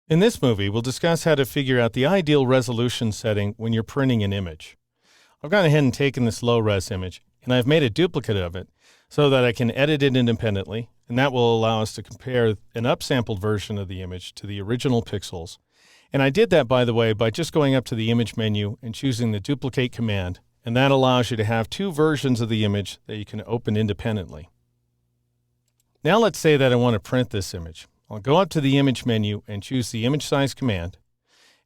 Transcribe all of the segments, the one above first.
In this movie, we'll discuss how to figure out the ideal resolution setting when you're printing an image. I've gone ahead and taken this low-res image, and I've made a duplicate of it so that I can edit it independently, and that will allow us to compare an upsampled version of the image to the original pixels. And I did that, by the way, by just going up to the image menu and choosing the duplicate command, and that allows you to have two versions of the image that you can open independently. Now let's say that I want to print this image. I'll go up to the image menu and choose the image size command.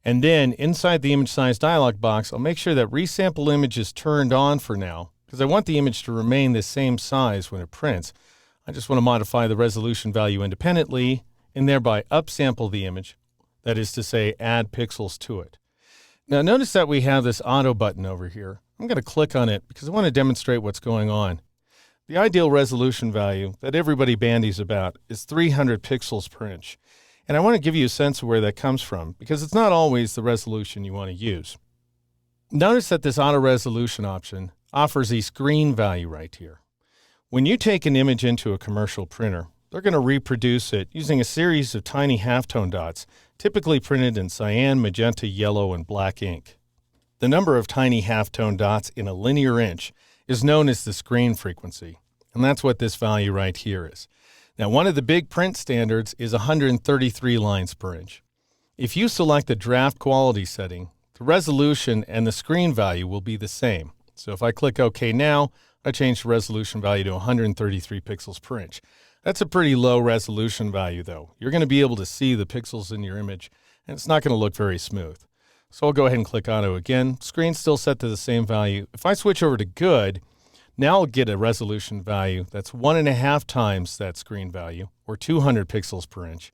And then inside the image size dialog box, I'll make sure that resample image is turned on for now because I want the image to remain the same size when it prints. I just want to modify the resolution value independently and thereby upsample the image, that is to say, add pixels to it. Now notice that we have this auto button over here. I'm going to click on it because I want to demonstrate what's going on. The ideal resolution value that everybody bandies about is 300 pixels per inch. And I want to give you a sense of where that comes from because it's not always the resolution you want to use. Notice that this auto resolution option offers a screen value right here. When you take an image into a commercial printer, they're going to reproduce it using a series of tiny halftone dots, typically printed in cyan, magenta, yellow, and black ink. The number of tiny halftone dots in a linear inch is known as the screen frequency, and that's what this value right here is. Now, one of the big print standards is 133 lines per inch. If you select the draft quality setting, the resolution and the screen value will be the same. So if I click OK now, I change the resolution value to 133 pixels per inch. That's a pretty low resolution value, though. You're going to be able to see the pixels in your image, and it's not going to look very smooth. So I'll go ahead and click Auto again. Screen's still set to the same value. If I switch over to Good, now I'll get a resolution value that's 1.5 times that screen value, or 200 pixels per inch.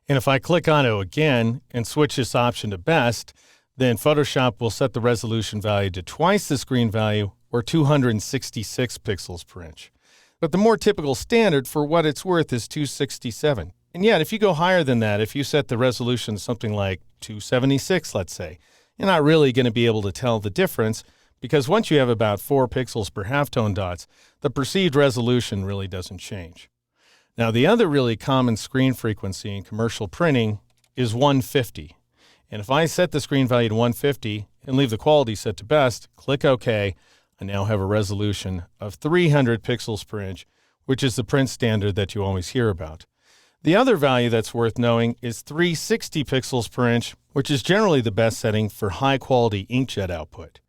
And if I click Auto again and switch this option to Best, then Photoshop will set the resolution value to twice the screen value, or 266 pixels per inch. But the more typical standard for what it's worth is 267. And yet, if you go higher than that, if you set the resolution to something like 276, let's say, you're not really going to be able to tell the difference because once you have about 4 pixels per halftone dots, the perceived resolution really doesn't change. Now, the other really common screen frequency in commercial printing is 150. And if I set the screen value to 150 and leave the quality set to best, click OK, I now have a resolution of 300 pixels per inch, which is the print standard that you always hear about. The other value that's worth knowing is 360 pixels per inch, which is generally the best setting for high-quality inkjet output.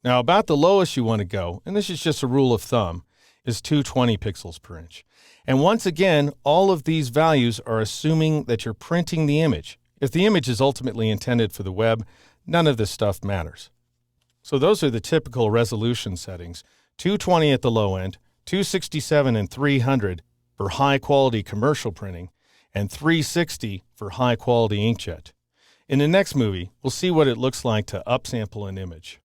Now, about the lowest you want to go, and this is just a rule of thumb, is 220 pixels per inch. And once again, all of these values are assuming that you're printing the image. If the image is ultimately intended for the web, none of this stuff matters. So those are the typical resolution settings: 220 at the low end, 267 and 300 for high-quality commercial printing, and 360 for high-quality inkjet. In the next movie, we'll see what it looks like to upsample an image.